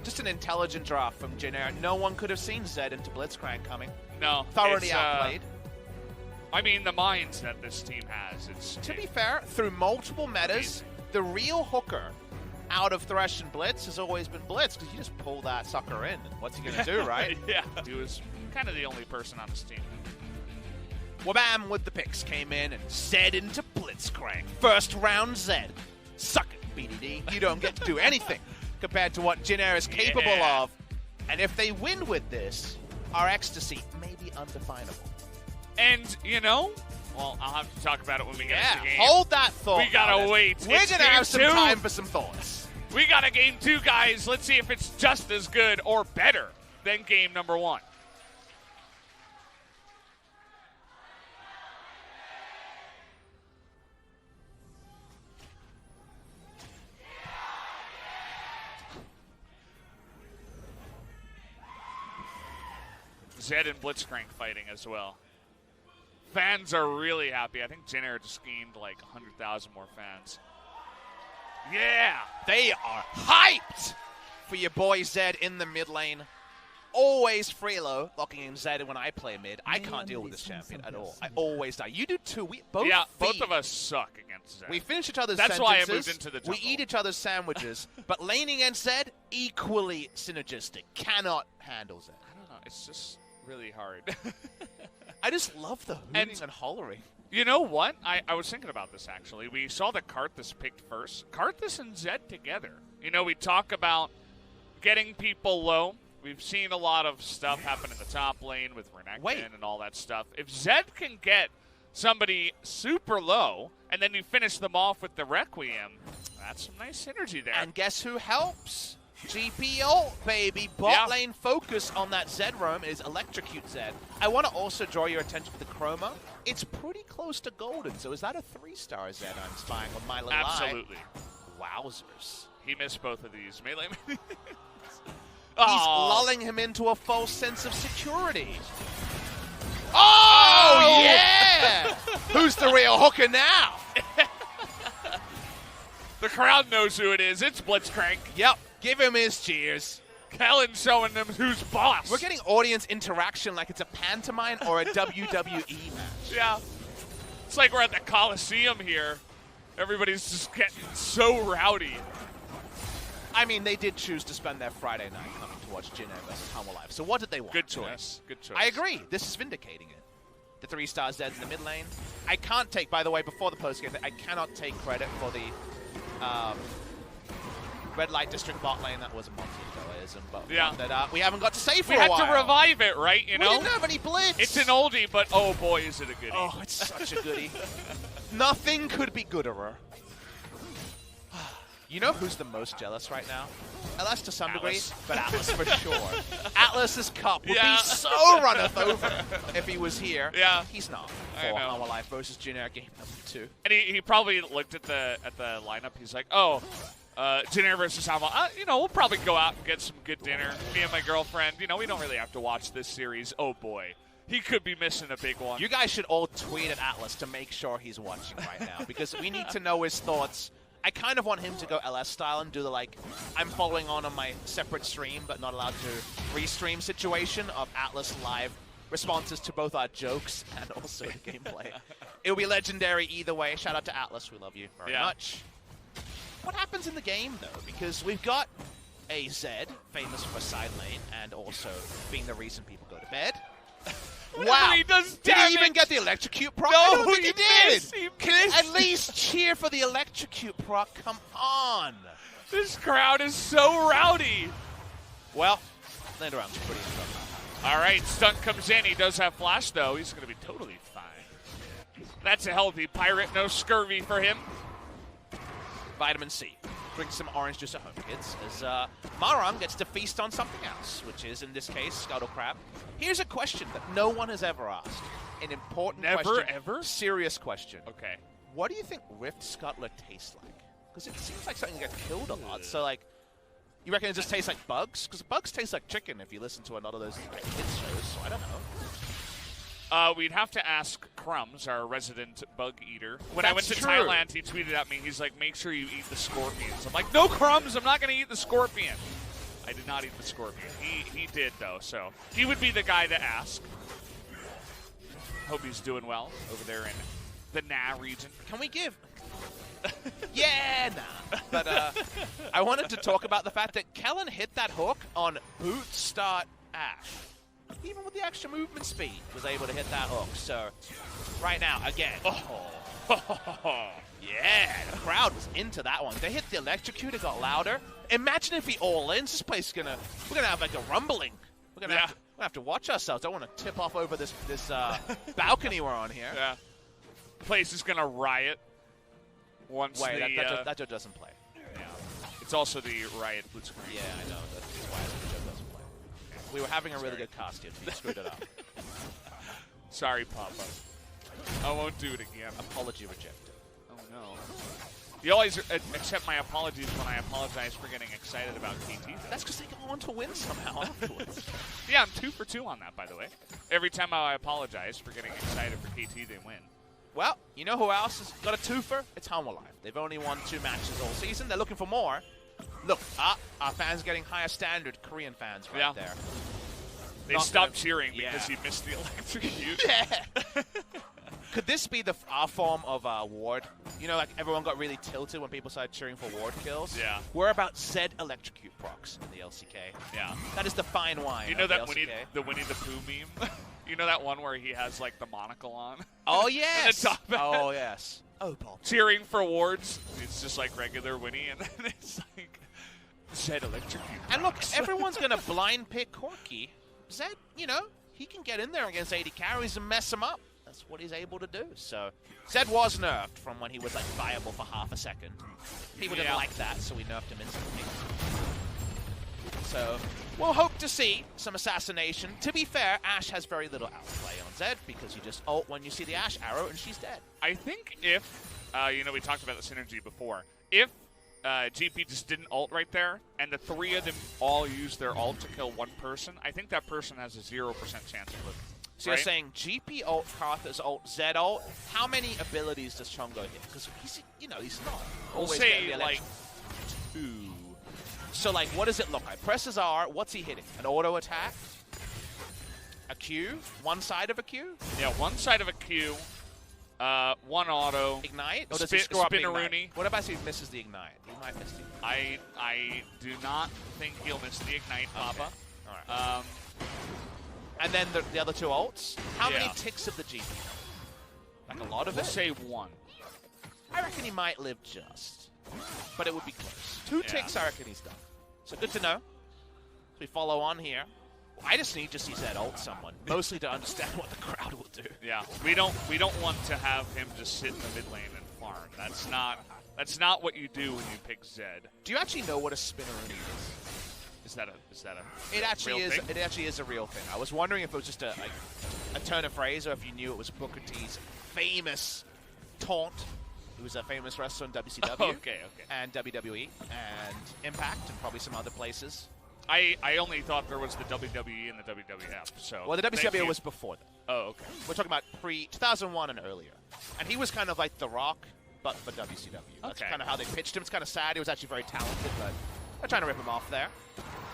Just an intelligent draft from Jin-Air. No one could have seen Zed into Blitzcrank coming. No. Thoroughly outplayed. I mean, the minds that this team has. To be fair, through multiple metas, the real hooker out of Thresh and Blitz has always been Blitz, because you just pull that sucker in, and what's he going to do, right? Yeah. He was kind of the only person on his team. Wabam with the picks came in and Zed into Blitzcrank. First round Zed. Suck it, BDD. You don't get to do anything compared to what Jin-Air is capable of. And if they win with this, our ecstasy may be undefinable. And, you know, well, I'll have to talk about it when we get to the game. Hold that thought. We gotta wait. We're going to have some time for some thoughts. We got a game 2, guys. Let's see if it's just as good or better than game number 1. Zed and Blitzcrank fighting as well. Fans are really happy. I think Jin-Air just gained like 100,000 more fans. Yeah! They are hyped for your boy Zed in the mid lane. Always Freelo locking in Zed when I play mid. I can't deal with this champion at all. I always die. You do too. We both both of us suck against Zed. We finish each other's sentences. That's why I moved into the jungle. We eat each other's sandwiches. But laning against Zed, equally synergistic. Cannot handle Zed. I don't know. It's just really hard. I just love the hooting and hollering. You know what? I was thinking about this, actually. We saw that Karthus picked first. Karthus and Zed together. You know, we talk about getting people low. We've seen a lot of stuff happen in the top lane with Renekton and all that stuff. If Zed can get somebody super low, and then you finish them off with the Requiem, that's some nice synergy there. And guess who helps? GP ult, baby. Bot lane focus on that Zed roam is electrocute Zed. I want to also draw your attention to the chroma. It's pretty close to golden, so is that a 3-star Zed I'm spying with my little eye? Absolutely. Wowzers. He missed both of these melee. He's lulling him into a false sense of security. Oh, yeah! Who's the real hooker now? The crowd knows who it is. It's Blitzcrank. Yep. Give him his cheers. Kellen showing them who's boss. We're getting audience interaction like it's a pantomime or a WWE match. Yeah. It's like we're at the Coliseum here. Everybody's just getting so rowdy. I mean, they did choose to spend their Friday night coming to watch Jin-Air versus Hanwha Live. So what did they want? Good choice. Good choice. I agree. This is vindicating it. The 3-star Zed in the mid lane. I can't take, by the way, before the post game, I cannot take credit for the Red Light District bot lane. That was a Monty-ism, but that we haven't got to say for a while. We had to revive it, right? You know? We didn't have any blitz. It's an oldie, but oh boy, is it a goodie. Oh, it's such a goodie. Nothing could be gooder. You know who's the most jealous right now? LS to some degree, but Atlas for sure. Atlas's cup would be so runneth over if he was here. Yeah. He's not. For Hanwha Live versus Jin-Air game number 2. And he probably looked at the lineup. He's like, oh, Jin-Air versus Hanwha. You know, we'll probably go out and get some good dinner. Me and my girlfriend. You know, we don't really have to watch this series. Oh boy. He could be missing a big one. You guys should all tweet at Atlas to make sure he's watching right now, because we need to know his thoughts. I kind of want him to go LS style and do the, like, I'm following on my separate stream but not allowed to restream situation of Atlas live responses to both our jokes and also the gameplay. It'll be legendary either way. Shout out to Atlas. We love you very much. What happens in the game, though? Because we've got a Zed, famous for side lane, and also being the reason people go to bed. Wow! He does did he even get the electrocute proc? No, I don't think he did. He Can at least cheer for the electrocute proc? Come on! This crowd is so rowdy. Well, land around's pretty tough. All right, Stunt comes in. He does have flash, though. He's going to be totally fine. That's a healthy pirate. No scurvy for him. Vitamin C. Drink some orange juice at home, kids, as Marang gets to feast on something else, which is, in this case, Scuttle Crab. Here's a question that no one has ever asked. An important question. Never, ever? Serious question. Okay. What do you think Rift Scuttler tastes like? Because it seems like something that gets killed a lot. So, like, you reckon it just tastes like bugs? Because bugs taste like chicken if you listen to a lot of those kids shows, so I don't know. We'd have to ask Crumbs, our resident bug eater. When I went to Thailand, he tweeted at me. He's like, make sure you eat the scorpions. I'm like, no, Crumbs, I'm not going to eat the scorpion. I did not eat the scorpion. He did, though, so he would be the guy to ask. Hope he's doing well over there in the Na region. Can we give... yeah, nah. But I wanted to talk about the fact that Kellen hit that hook on boot start Ash. Even with the extra movement speed, was able to hit that hook. So, right now, again. Yeah, the crowd was into that one. They hit the electrocute, it got louder. Imagine if he all-ins. This place is gonna... We're gonna have like a rumbling. We're gonna have to watch ourselves. Don't want to tip off over this balcony we're on here. Yeah. The place is gonna riot once that Joe doesn't play. Yeah. It's also the riot blue screen. Yeah, I know. That's why Joe doesn't play. We were having a really good costume. You screwed it up. Sorry, Papa. I won't do it again. Apology rejected. Oh, no. You always accept my apologies when I apologize for getting excited about KT. That's because they go on to win somehow afterwards. Yeah, I'm 2 for 2 on that, by the way. Every time I apologize for getting excited for KT, they win. Well, you know who else has got a twofer? It's Hanwha Life. They've only won 2 matches all season. They're looking for more. Look, our fans getting higher standard, Korean fans there. They stopped cheering because he missed the electrocute. Yeah. Could this be our form of ward? You know, like everyone got really tilted when people started cheering for ward kills? Yeah. We're about Zed electrocute procs in the LCK. Yeah. That is the fine wine. You know that the Winnie the Pooh meme? You know that one where he has like the monocle on? Oh, yes. Oh, yes. Oh, Paul. Cheering for wards. It's just like regular Winnie, and then it's like Zed electrocute. And look, everyone's going to blind pick Corki. Zed, you know, he can get in there against 80 carries and mess them up. That's what he's able to do. So, Zed was nerfed from when he was, like, viable for half a second. People didn't like that, so we nerfed him instantly. So, we'll hope to see some assassination. To be fair, Ashe has very little outplay on Zed because you just ult when you see the Ashe arrow and she's dead. I think if, you know, we talked about the synergy before. If GP just didn't ult right there, and the 3 of them all use their ult to kill one person, I think that person has a 0% chance of living. So you're saying GP ult, Karthus ult, Zed ult. How many abilities does Chongo hit? Because he's, you know, he's not always we'll say the like 2. So like, what does it look like? Presses R. What's he hitting? An auto attack? A Q? One side of a Q? Yeah, one side of a Q. One auto. Ignite? Or does he screw up Spinneroonie. What about if he misses the ignite? He might miss the ignite. I do not think he'll miss the ignite, Papa. Okay. All right. And then the other 2 ults? How many ticks of the GP? Like a lot of We'll it? say 1. I reckon he might live just. But it would be close. 2 ticks, I reckon he's done. So good to know. So we follow on here. I just need to see Zed ult someone, mostly to understand what the crowd will do. Yeah, we don't want to have him just sit in the mid lane and farm. That's not what you do when you pick Zed. Do you actually know what a Spinneroonie is? Is that a It actually real is. thing? It actually is a real thing. I was wondering if it was just a turn of phrase, or if you knew it was Booker T's famous taunt. He was a famous wrestler in WCW and WWE and Impact and probably some other places. I only thought there was the WWE and the WWF. So well, the WCW was before that. Oh, okay. We're talking about pre-2001 and earlier. And he was kind of like The Rock, but for WCW. That's kind of how they pitched him. It's kind of sad. He was actually very talented, but they're trying to rip him off there.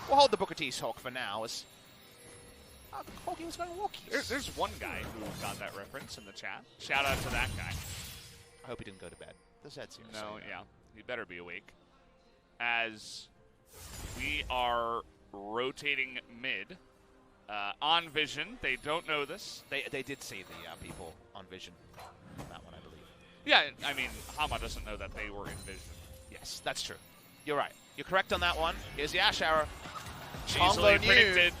We'll hold the Booker T's hook for now. As Corki was going walkies. There's one guy who got that reference in the chat. Shout out to that guy. I hope he didn't go to bed. The Zed's here. No, yeah. He better be awake. As we are rotating mid. On Vision, they don't know this. They did see the people on Vision on that one, I believe. Yeah, I mean, Hama doesn't know that they were in Vision. Yes, that's true. You're right. You're correct on that one. Here's the Ashe arrow. Easily predicted.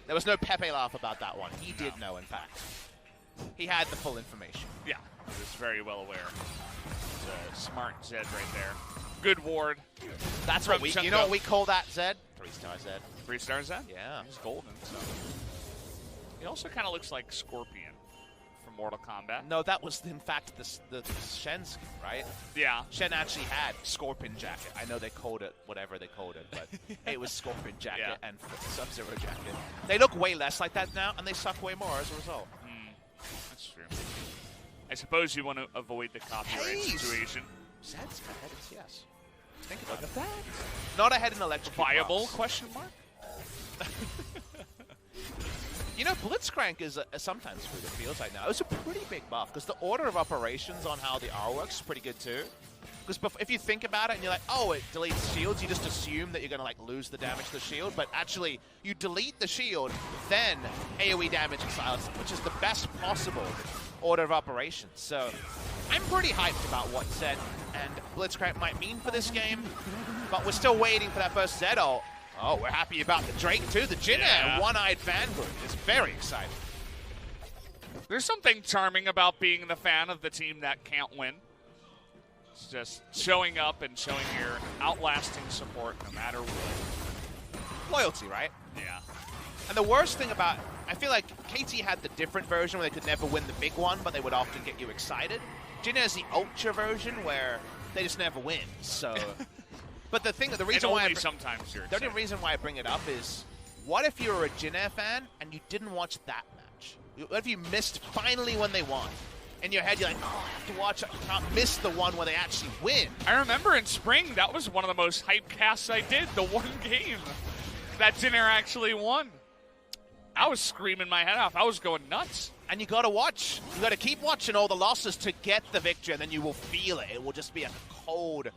There was no Pepe laugh about that one. He did know, in fact. He had the full information. Yeah, he was very well aware. It's a smart Zed right there. Good ward. That's what we. You know what we call that, Zed? 3-star Zed. 3-star Zed? Yeah. He's golden. So. He also kind of looks like Scorpion from Mortal Kombat. No, that was in fact the Shen skin, right? Yeah. Shen actually had Scorpion jacket. I know they called it whatever they called it, but it was Scorpion jacket and Sub-Zero jacket. They look way less like that now, and they suck way more as a result. That's true. I suppose you want to avoid the copyright situation. Zed's got headers, yes. Think about Look it. at that. Not ahead in electric. Viable? Question mark. You know, Blitzcrank is sometimes through the fields right now. It's a pretty big buff because the order of operations on how the R works is pretty good too. Because if you think about it and you're like, oh, it deletes shields, you just assume that you're going to like lose the damage to the shield. But actually, you delete the shield, then AoE damage and silence, which is the best possible order of operations. So I'm pretty hyped about what Zed and Blitzcrank might mean for this game. But we're still waiting for that first Zed ult. Oh, we're happy about the Drake too. The Jin Air one-eyed fanboy is very excited. There's something charming about being the fan of the team that can't win. It's just showing up and showing your outlasting support no matter what. Loyalty, right? Yeah. And the worst thing about, I feel like KT had the different version where they could never win the big one, but they would often get you excited. Jin has the ultra version where they just never win. So, but the reason why sometimes you're the only reason why I bring it up is, what if you were a Jin Air fan and you didn't watch that match? What if you missed finally when they won? In your head, you're like, oh, I have to watch. I can't miss the one where they actually win. I remember in spring, that was one of the most hype casts I did, the one game that Jin Air actually won. I was screaming my head off. I was going nuts. And you got to watch. You got to keep watching all the losses to get the victory, and then you will feel it. It will just be a cold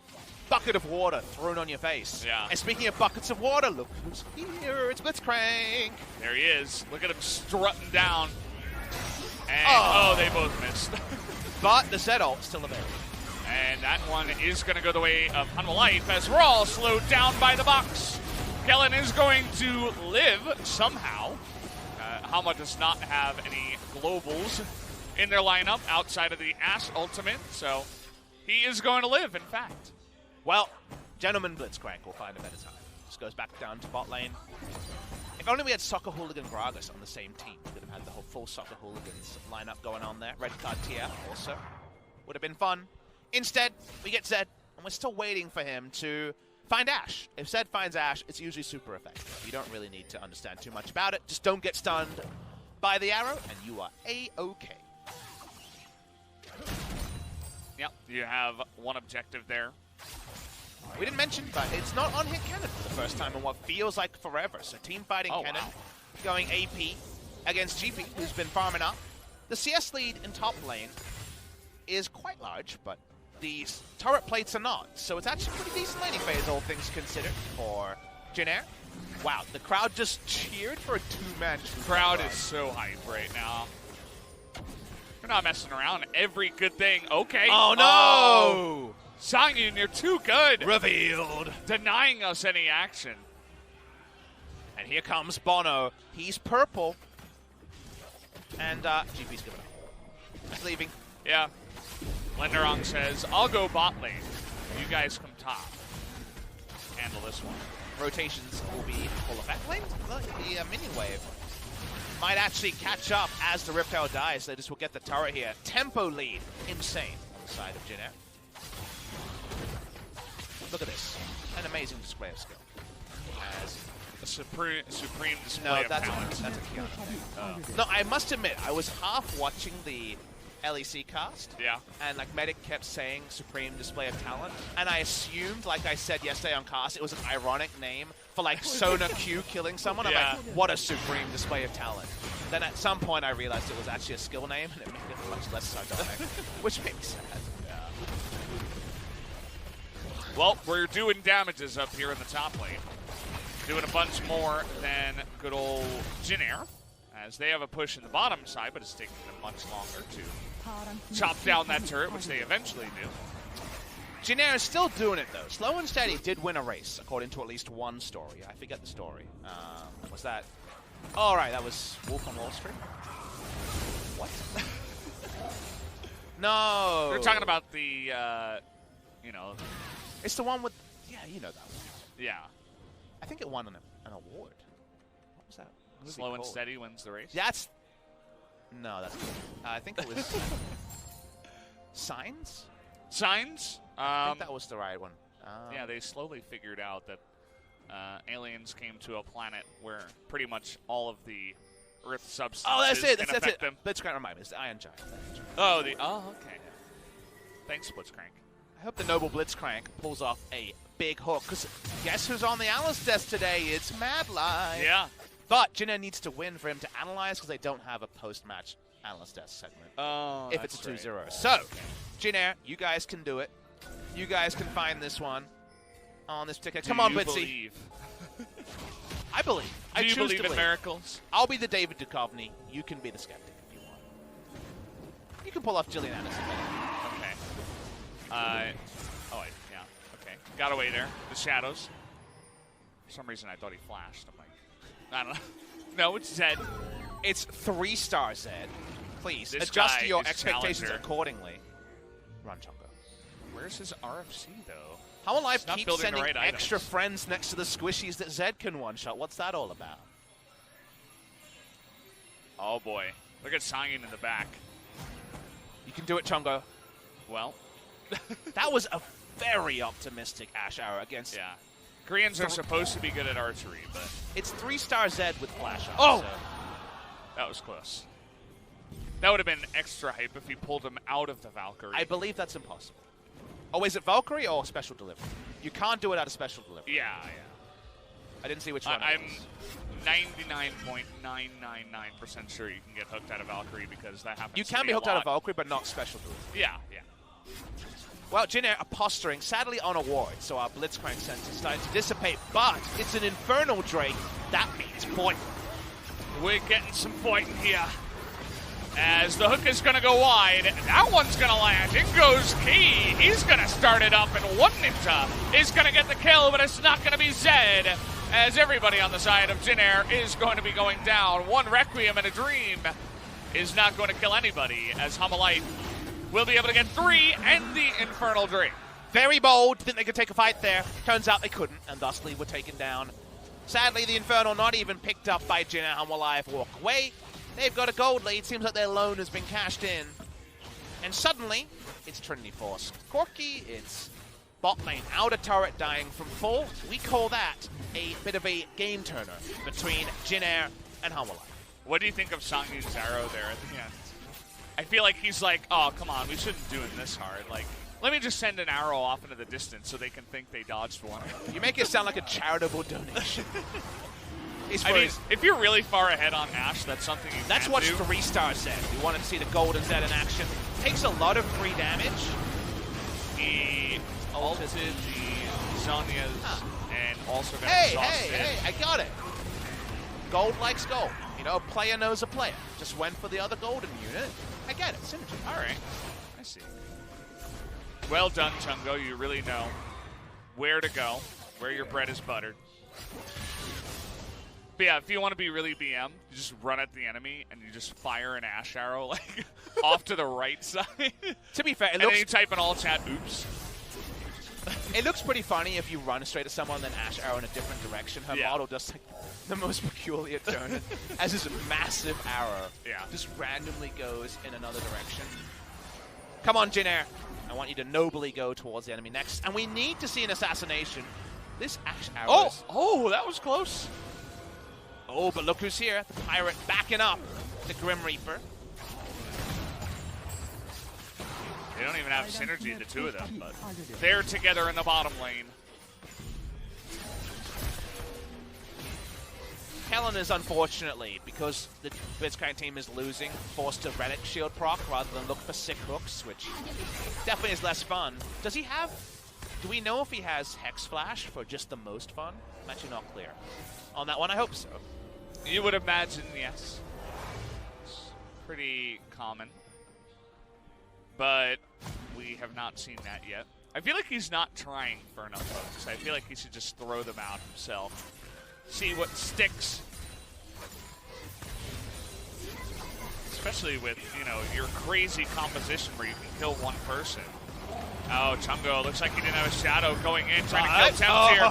bucket of water thrown on your face. Yeah. And speaking of buckets of water, look who's here. It's Blitzcrank. There he is. Look at him strutting down. And, oh, they both missed. But the Zed ult still available. And that one is going to go the way of Hanwha Life as we're all slowed down by the box. Kellen is going to live somehow. Hanwha does not have any globals in their lineup outside of the Ashe ultimate, so he is going to live, in fact. Well, Gentleman Blitzcrank will find a better time. Just goes back down to bot lane. If only we had Soccer Hooligan Gragas on the same team, we could have had the whole full Soccer Hooligans lineup going on there. Red card TF also. Would have been fun. Instead, we get Zed, and we're still waiting for him to find Ashe. If Zed finds Ashe, it's usually super effective. You don't really need to understand too much about it. Just don't get stunned by the arrow, and you are A-OK. Yep, you have one objective there. We didn't mention, but it's not on hit cannon for the first time in what feels like forever. So team fighting cannon going AP against GP, who's been farming up. The CS lead in top lane is quite large, but the turret plates are not. So it's actually pretty decent laning phase, all things considered, for Jin Air. Wow, the crowd just cheered for a two-man. The crowd is so hyped right now. We're not messing around. Every good thing. Okay. Oh, no! Sangyun, you're too good. Revealed. Denying us any action. And here comes Bono. He's purple. And GP's giving up. He's leaving. Yeah. Lenderong says, I'll go bot lane. You guys come top. Handle this one. Rotations will be full effect. Lane, the minion wave might actually catch up as the Riptail dies. They just will get the turret here. Tempo lead. Insane on the side of Jin Air. Look at this. An amazing display of skill. As a supreme display of talent. That's a Kiana. No, I must admit, I was half watching the LEC cast. Yeah. And like Medic kept saying supreme display of talent. And I assumed, like I said yesterday on cast, it was an ironic name for like Sona Q killing someone. I'm like, what a supreme display of talent. Then at some point I realized it was actually a skill name and it made it much less sardonic. Which made me sad. Well, we're doing damages up here in the top lane. Doing a bunch more than good old Jin Air, as they have a push in the bottom side, but it's taking them much longer to chop down that turret, which they eventually do. Jin Air is still doing it, though. Slow and Steady did win a race, according to at least one story. I forget the story. Was that... Oh, right, that was Wolf on Wall Street? What? No! They're talking about the, you know... It's the one with... Yeah, you know that one. Yeah. I think it won an award. What was that movie Slow and called? Steady wins the race? That's... No, that's... I think it was... Signs? Signs? I think that was the right one. Yeah, they slowly figured out that aliens came to a planet where pretty much all of the Earth substances that's it. them. Blitzcrank remind me. It's the Iron Giant. Oh, okay. Thanks, Blitzcrank. I hope the Noble Blitzcrank pulls off a big hook, because guess who's on the Alice desk today? It's Mad Live. Yeah. But Jin Air needs to win for him to analyze, because they don't have a post-match Alice desk segment. Oh, if it's a 2-0. So, Jin Air, you guys can do it. You guys can find this one on this ticket. Come on, Blitzy. Believe? I believe. I Do you choose believe to in miracles? I'll be the David Duchovny. You can be the skeptic if you want. You can pull off Jillian Anderson. Okay. Oh, wait, yeah. Okay. Got away there. The shadows. For some reason, I thought he flashed. I'm like, I don't know. No, it's Zed. It's 3-star Zed. Please, This adjust guy your is expectations challenger. accordingly. Run, Chongo. Where's his RFC, though? How will Life not keep building the sending right extra items. friends next to the squishies that Zed can one-shot? What's that all about? Oh, boy. Look at Sangin in the back. You can do it, Chongo. Well, That was a very optimistic Ash Arrow against... yeah. Koreans are supposed to be good at archery, but It's 3-star Zed with flash up. Oh! So. that was close. That would have been extra hype if he pulled him out of the Valkyrie. I believe that's impossible. Oh, is it Valkyrie or special delivery? You can't do it out of special delivery. Yeah. I didn't see which one. I'm 99.999% sure you can get hooked out of Valkyrie because that happens. You to can be a hooked out of lot. Valkyrie, but not special delivery. Yeah. Well, Jin Air are posturing, sadly on a ward, so our Blitzcrank sense is starting to dissipate, but it's an Infernal Drake. That means point. We're getting some fighting here. As the hook is going to go wide, that one's going to land. In goes Key. He's going to start it up, and one Ninja is going to get the kill, but it's not going to be Zed, as everybody on the side of Jin Air is going to be going down. One Requiem and a Dream is not going to kill anybody, as Hamalite will be able to get 3 and the Infernal Drake. Very bold, think they could take a fight there. Turns out they couldn't, and thusly were taken down. Sadly, the Infernal not even picked up by Jin Air, and will Live walk away. They've got a gold lead. Seems like their loan has been cashed in. And suddenly, it's Trinity Force Corki. It's bot lane outer turret dying from full. We call that a bit of a game turner between Jin Air and Hanwha. What do you think of Sangyun's arrow there at the end? I feel like he's like, oh, come on, we shouldn't do it this hard. Like, let me just send an arrow off into the distance so they can think they dodged one. You make it sound like a charitable donation. I mean, if you're really far ahead on Ash, that's something you That's can what do. 3-star said. We wanted to see the Golden Zed in action. Takes a lot of free damage. He ulted the Zonias and also got Hey, exhausted. I got it. Gold likes gold. You know, a player knows a player. Just went for the other golden unit. I get it. Synergy. All right. I see. Well done, Chungo. You really know where to go, where your bread is buttered. But yeah, if you want to be really BM, you just run at the enemy and you just fire an Ash arrow like off to the right side. To be fair, and then you type in all chat, oops. It looks pretty funny if you run straight at someone and then Ash arrow in a different direction. Her model does like the most peculiar turn as this massive arrow just randomly goes in another direction. Come on, Jin Air. I want you to nobly go towards the enemy next. And we need to see an assassination. This Ash arrow Oh, that was close. Oh, but look who's here. The Pirate backing up the Grim Reaper. They don't even have synergy, the two of them, but they're together in the bottom lane. Kellen is unfortunately, because the Blitzcrank team is losing, forced to Relic Shield proc rather than look for sick hooks, which definitely is less fun. Does he have... Do we know if he has Hex Flash for just the most fun? I'm actually not clear. On that one, I hope so. You would imagine, yes. It's pretty common. But we have not seen that yet. I feel like he's not trying for enough hooks. I feel like he should just throw them out himself. See what sticks. Especially with, you know, your crazy composition where you can kill one person. Oh, Chungo, looks like he didn't have a shadow going in, trying to kill Temps here.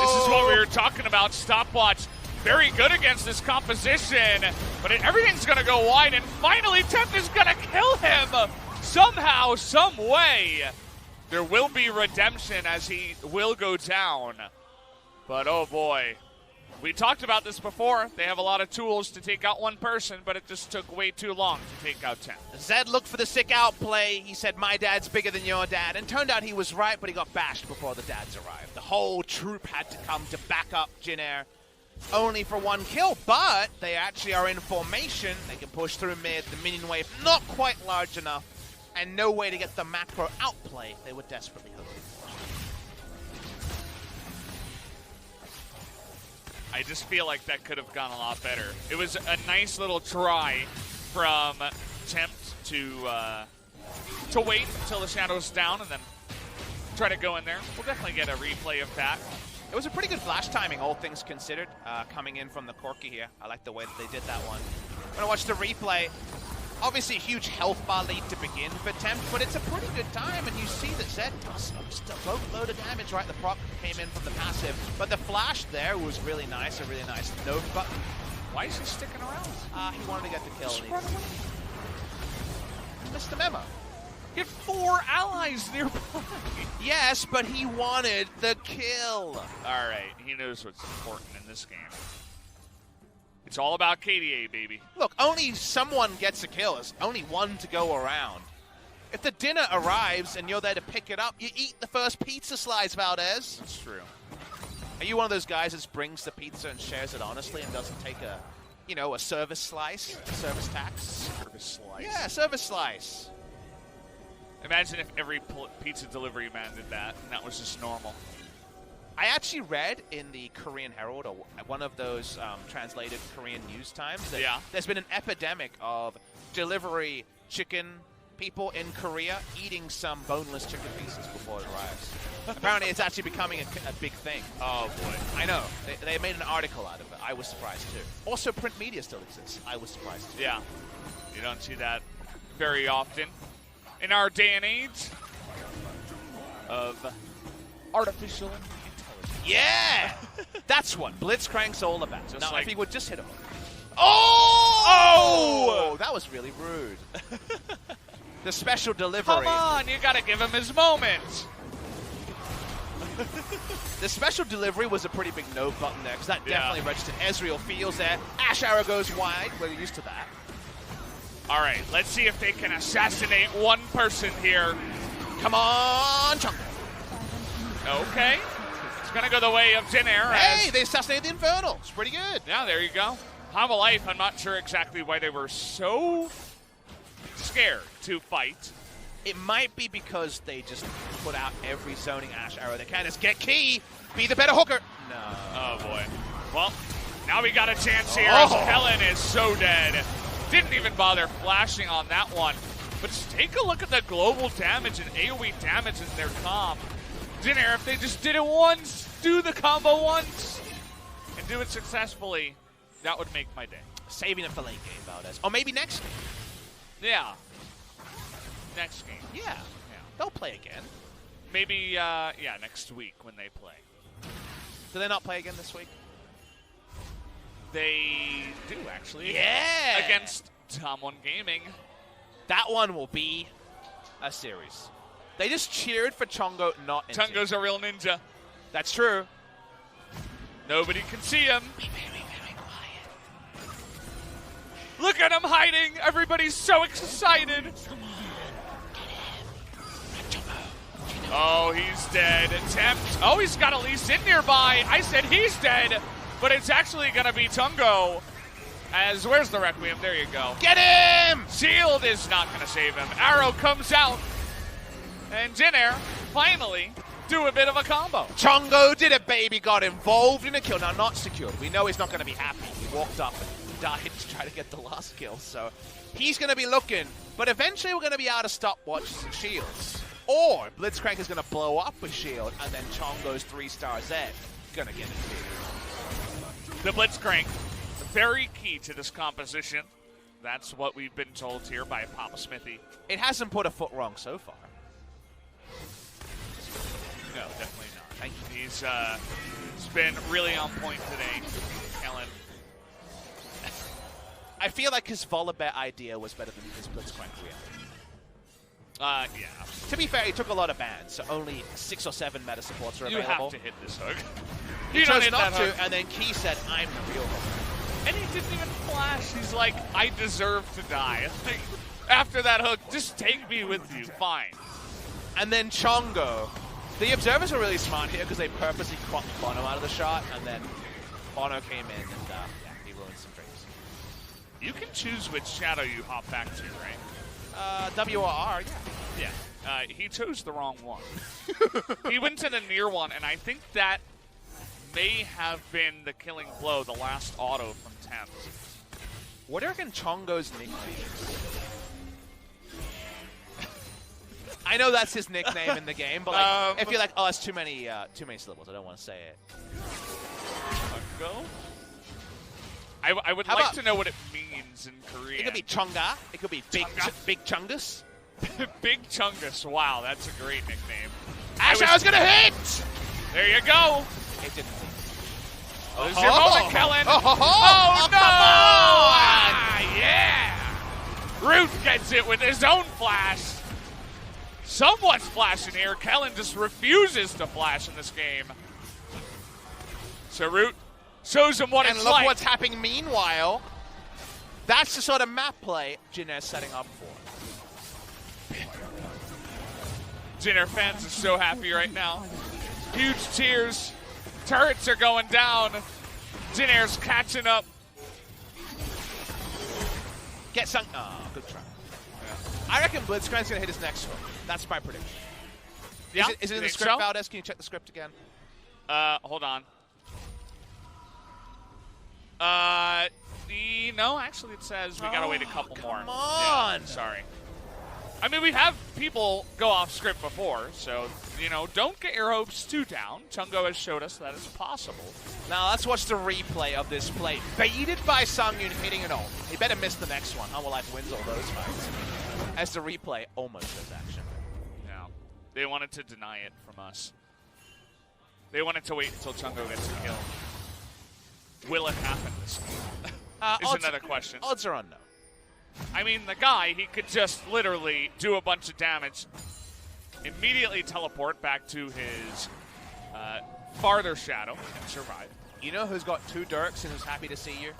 This is what we were talking about, stopwatch. Very good against this composition, but everything's going to go wide, and finally Temp is going to kill him somehow, some way. There will be redemption as he will go down, but oh boy. We talked about this before. They have a lot of tools to take out one person, but it just took way too long to take out 10. Zed looked for the sick out play. He said, my dad's bigger than your dad. And turned out he was right, but he got bashed before the dads arrived. The whole troop had to come to back up Jin Air, only for one kill. But they actually are in formation. They can push through mid. The minion wave not quite large enough. And no way to get the macro outplay they were desperately hoping for. I just feel like that could have gone a lot better. It was a nice little try from Tempt to wait until the shadow's down and then try to go in there. We'll definitely get a replay of that. It was a pretty good flash timing, all things considered, coming in from the Corki here. I like the way that they did that one. When I watched the replay, obviously a huge health bar lead to begin for Tempt, but it's a pretty good time, and you see that Zed does a boatload of damage, right? The proc came in from the passive, but the flash there was really nice, a really nice node button. Why is he sticking around? He wanted to get the kill. Just run away. He missed the memo. He had 4 allies nearby. Yes, but he wanted the kill. All right, he knows what's important in this game. It's all about KDA, baby. Look, only someone gets a kill. There's only one to go around. If the dinner arrives and you're there to pick it up, you eat the first pizza slice, Valdez. That's true. Are you one of those guys that brings the pizza and shares it honestly and doesn't take a, you know, a service slice, a service tax? Service slice. Yeah, service slice. Imagine if every pizza delivery man did that, and that was just normal. I actually read in the Korean Herald, or one of those translated Korean news times, that there's been an epidemic of delivery chicken people in Korea eating some boneless chicken pieces before it arrives. Apparently, it's actually becoming a big thing. Oh, boy. I know. They made an article out of it. I was surprised, too. Also, print media still exists. I was surprised, too. Yeah. You don't see that very often in our day and age of artificial intelligence. Yeah! That's what Blitzcrank's all about. Just now, like, if he would just hit him. Oh! That was really rude. The special delivery. Come on, you gotta give him his moment. The special delivery was a pretty big no button there, because that definitely registered. Ezreal feels there. Ash arrow goes wide. We're used to that. All right, let's see if they can assassinate one person here. Come on, Chunk. Okay. It's going to go the way of Jin Air. Hey, they assassinated the Infernal. It's pretty good. Yeah, there you go. Hanwha Life, I'm not sure exactly why they were so scared to fight. It might be because they just put out every zoning Ash arrow they can. Just get key. Be the better hooker. No. Oh, boy. Well, now we got a chance here as Kellen is so dead. Didn't even bother flashing on that one. But just take a look at the global damage and AoE damage in their comp. Jin Air, if they just did it once, do the combo once, and do it successfully, that would make my day. Saving it for late game, Valdez. Or maybe next game. Yeah. Next game. Yeah. They'll play again. Maybe, next week when they play. Do they not play again this week? They do, actually. Yeah! Against Tom1 Gaming. That one will be a series. They just cheered for Chongo not in. Chongo's a real ninja. That's true. Nobody can see him. Be very, very quiet. Look at him hiding. Everybody's so excited. Oh, he's dead. Attempt. Oh, he's got Elise in nearby. I said he's dead, but it's actually going to be Tungo. As, where's the Requiem? There you go. Get him! Shield is not going to save him. Arrow comes out. And Jin Air finally do a bit of a combo. Chongo did it, baby. Got involved in a kill. Now, not secured. We know he's not going to be happy. He walked up and died to try to get the last kill. So he's going to be looking. But eventually we're going to be out of stopwatches and shields. Or Blitzcrank is going to blow up with shield, and then Chongo's 3-star Zed going to get it. The Blitzcrank, very key to this composition. That's what we've been told here by Papa Smithy. It hasn't put a foot wrong so far. No, definitely not. Thank you. He's been really on point today, Kellen. I feel like his Volibear idea was better than his Blitzcrank reality. Yeah. To be fair, he took a lot of bans, so only 6 or 7 meta supports are available. You have to hit this hook. He You don't chose hit not that hook. to, and then Key said, I'm the real hook. And he didn't even flash. He's like, I deserve to die. After that hook, just take me with you. Fine. And then Chongo. The observers were really smart here because they purposely cropped Bono out of the shot, and then Bono came in and yeah, he ruined some drinks. You can choose which shadow you hop back to, right? W or R, yeah. Yeah. He chose the wrong one. He went to the near one, and I think that may have been the killing blow, the last auto from Thames. What do you reckon Chongo's nickname is? I know that's his nickname in the game, but like, if you're like, oh, that's too many syllables, I don't want to say it. Chongo? I would like to know what it means in Korean. It could be Chonga. It could be Big Chungus. Big Chungus. Wow, that's a great nickname. Ash, I was going to hit! There you go. It didn't. Oh, there's your moment, Kellen. Oh, no! come on! Ah, yeah! Root gets it with his own flash. Someone's flashing here. Kellen just refuses to flash in this game. So Root shows him what and it's look like. what's happening meanwhile. That's the sort of map play Jinner's setting up for. Jinner fans are so happy right now. Huge cheers. Turrets are going down. Jinner's catching up. Get some. Oh, good try. Yeah. I reckon Blitzcrank's going to hit his next one. That's my prediction. Yeah, is it in the think script, so? Valdez? Can you check the script again? Hold on. No, actually it says we gotta wait a couple more. Come on! Yeah, sorry. I mean, we have people go off script before, so, you know, don't get your hopes too down. Chungo has showed us that it's possible. Now let's watch the replay of this play. Baited by Sungyun hitting an ult. He better miss the next one. Hanwha Life wins all those fights. As the replay almost does action. Yeah. They wanted to deny it from us. They wanted to wait until Chungo gets a kill. Will it happen this game? Is another question. Odds are unknown. I mean, the guy, he could just literally do a bunch of damage, immediately teleport back to his farther shadow, and survive. You know who's got 2 Dirks and who's happy to see you?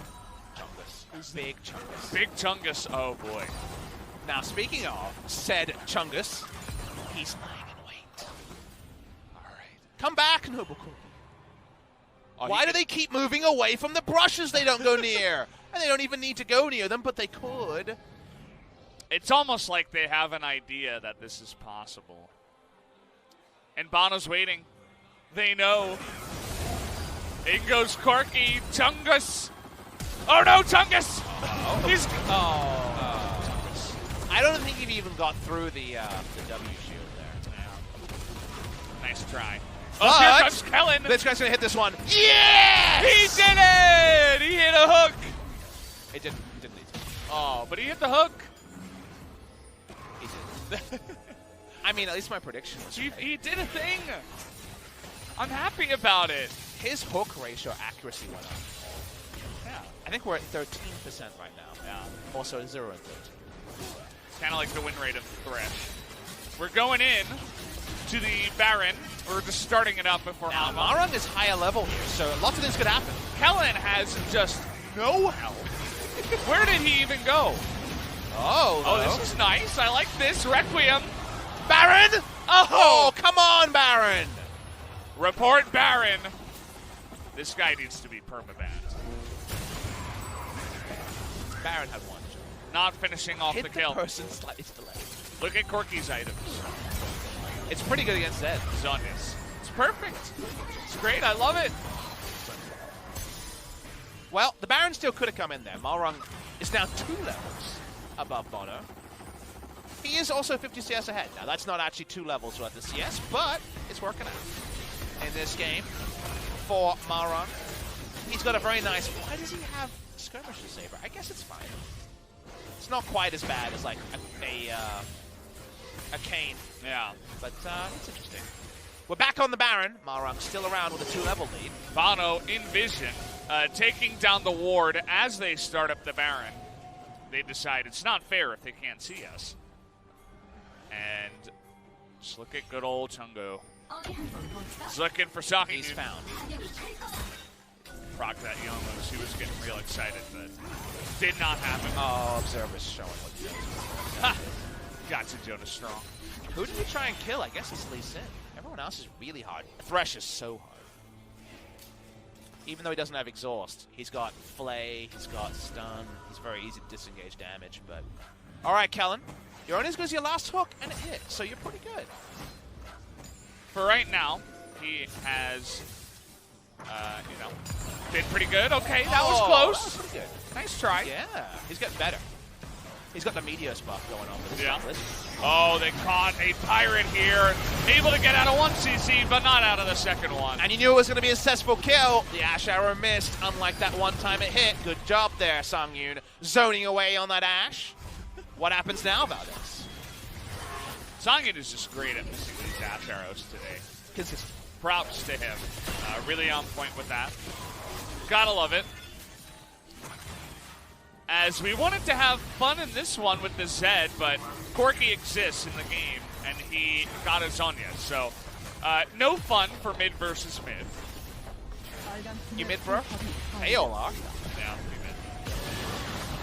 Chungus. Big Chungus. Big Chungus, oh boy. Now, speaking of said Chungus, he's lying in wait. All right. Come back, Nobuku. Why do they keep moving away from the brushes they don't go near? And they don't even need to go near them, but they could. It's almost like they have an idea that this is possible. And Bono's waiting. They know. In goes Corky. Chungus. Oh no, Chungus! He's... Chungus. I don't think he even got through the W shield there. Yeah. Nice try. Oh, here comes Kellen. This guy's going to hit this one. Yes! He did it! He hit a hook. It didn't need to. Oh, but he hit the hook. He did. I mean, at least my prediction was right. He did a thing. I'm happy about it. His hook ratio accuracy went up. Yeah. I think we're at 13% right now. Yeah. Also 0 and 13. It's kind of like the win rate of Thresh. We're going in to the Baron. We're just starting it up before Now, Hanwha. Marung is higher level here, so lots of things could happen. Kellen has just no help. Where did he even go? Oh, This is nice. I like this. Requiem. Baron! Oh, come on, Baron! Report Baron. This guy needs to be permabanned. Baron had one. Not finishing off Hit the kill. Person slightly to the left. Look at Corky's items. It's pretty good against Zed. Zonius. It's perfect. It's great. I love it. Well, the Baron still could have come in there. Marung is now 2 levels above Bono. He is also 50 CS ahead. Now, that's not actually 2 levels worth of CS, but it's working out in this game for Marung. He's got a very nice... Why does he have Skirmisher Saber? I guess it's fine. It's not quite as bad as, like, a Kane. Yeah. But it's interesting. We're back on the Baron. Marung still around with a 2-level lead. Bono in vision, taking down the ward as they start up the Baron. They decide it's not fair if they can't see us. And just look at good old Chungo. He's looking for Saki. He's found. Proc that Youngos. He was getting real excited, but did not happen. Oh, Observer's showing what he does. Ha! Gotcha, Jonas Strong. Who did he try and kill? I guess it's Lee Sin. Everyone else is really hard. Thresh is so hard. Even though he doesn't have exhaust, he's got flay, he's got stun. He's very easy to disengage damage, but... Alright, Kellen. You're only as good as your last hook, and it hit, so you're pretty good. For right now, he has, been pretty good. Okay, that was close. That was pretty good. Nice try. Yeah, he's getting better. He's got the Meteos buff going on for this one. Oh, they caught a Pirate here. Able to get out of one CC, but not out of the second one. And you knew it was going to be a successful kill. The Ash arrow missed, unlike that one time it hit. Good job there, Songyun. Zoning away on that Ash. What happens now about this? Songyun is just great at missing these Ash arrows today. Consistent. Props to him. Really on point with that. Gotta love it. As we wanted to have fun in this one with the Zed, but Corki exists in the game, and he got his Zonya. So, no fun for mid versus mid. You mid, bro? Hey, Olar. Yeah, we mid.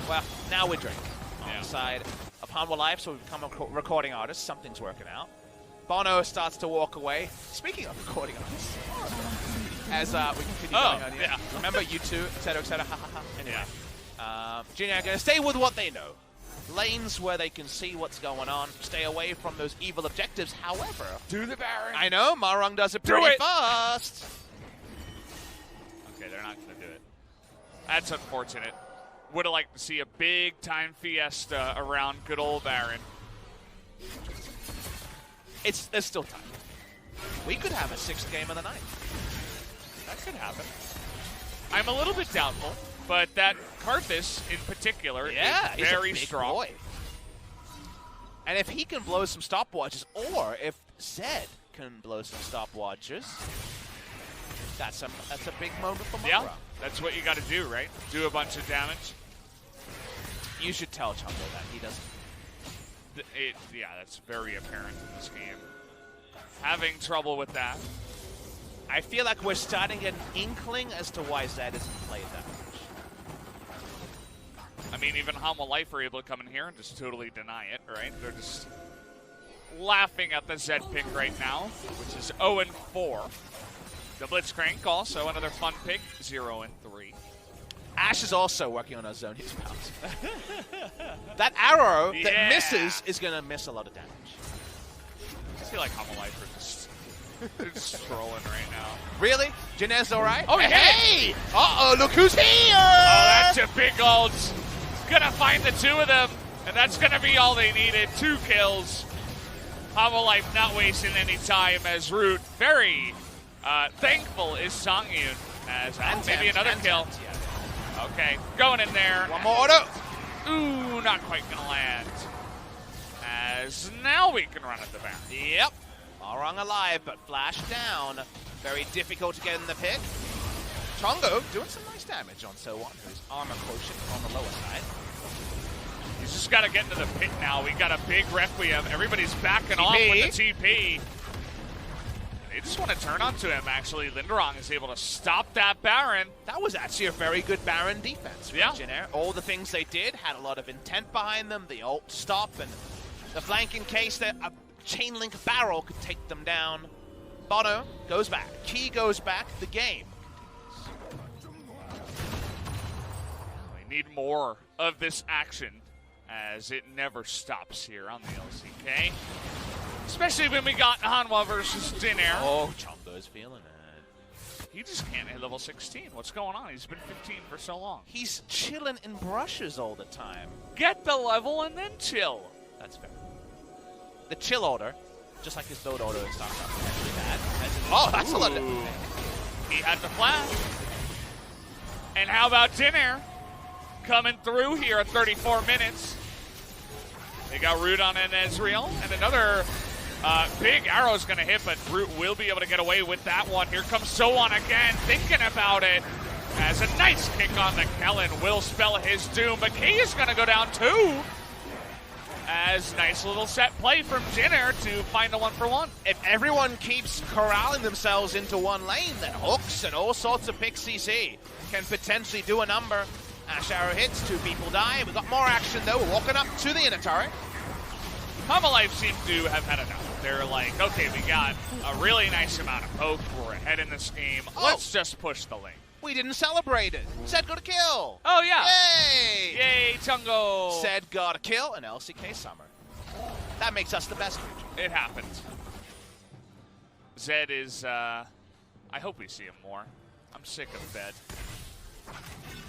Well, now we're drinking. On Yeah. the side of Hanwha Life, so we've become a recording artist. Something's working out. Bono starts to walk away. Speaking of recording artists, as we continue going on here. Yeah. Remember, you two, etc., etc. Ha ha ha. Anyway. Yeah. Junior are going to stay with what they know. Lanes where they can see what's going on. Stay away from those evil objectives. However, Do the Baron. I know Marung does it pretty fast. Okay, they're not going to do it. That's unfortunate. Would have liked to see a big time fiesta around good old Baron. There's still time. We could have a 6th game of the night. That could happen. I'm a little bit doubtful, but that Karthus in particular is very he's a big strong. boy. And if he can blow some stopwatches, or if Zed can blow some stopwatches, that's a big moment for Mara. Yeah, that's what you got to do, right? Do a bunch of damage. You should tell Chumbo that he doesn't. Yeah, that's very apparent in this game. Having trouble with that. I feel like we're starting to get an inkling as to why Zed isn't played that much. I mean, even Hanwha Life are able to come in here and just totally deny it, right? They're just laughing at the Zed pick right now, which is 0-4. The Blitzcrank also another fun pick, 0-3. Ash is also working on a zone hit bounce. That arrow that misses is going to miss a lot of damage. I feel like Hanwha Life are just they're just strolling right now. Really? Jinez all right? Oh, hey! Uh-oh, look who's here! Oh, that's a big ult. Gonna find the two of them, and that's gonna be all they needed. 2 kills. Hanwha Life not wasting any time as Root very thankful is Songyun as maybe another kill. Okay, going in there. One more auto. Ooh, not quite gonna land. As now we can run at the back. Yep. Marung alive, but flash down. Very difficult to get in the pick. Chongo doing some nice damage on So1, whose armor quotient on the lower side. He's just got to get into the pit now. We got a big Requiem. Everybody's backing off with the TP. They just want to turn onto him, actually. Linderong is able to stop that Baron. That was actually a very good Baron defense. Yeah. Jin-Air. All the things they did had a lot of intent behind them. The ult stop and the flank in case that a chain link barrel could take them down. Bono goes back. Key goes back. The game. We need more of this action as it never stops here on the LCK. Especially when we got Hanwha versus Jin-Air. Oh, Chongo's feeling it. He just can't hit level 16. What's going on? He's been 15 for so long. He's chilling in brushes all the time. Get the level and then chill. That's fair. The chill order, just like his load order in StarCraft, is actually bad. Oh, that's a lot of... He had the flash. And how about Jin-Air coming through here at 34 minutes? They got Root on an Ezreal, and another big arrow is going to hit, but Root will be able to get away with that one. Here comes So1 again, thinking about it. As a nice kick on the Kellen will spell his doom, but Key is going to go down too. As nice little set play from Jinner to find a 1-for-1. If everyone keeps corralling themselves into one lane, then hooks and all sorts of pick CC can potentially do a number. Ash Arrow hits, 2 people die. We've got more action though. We're walking up to the inner turret. Hanwha seem to have had enough. They're like, okay, we got a really nice amount of poke. We're ahead in this game. Let's just push the lane. We didn't celebrate it. Zed got a kill. Oh, yeah. Yay! Yay, Chungo. Zed got a kill in LCK Summer. That makes us the best region. It happens. Zed is, I hope we see him more. I'm sick of Bed.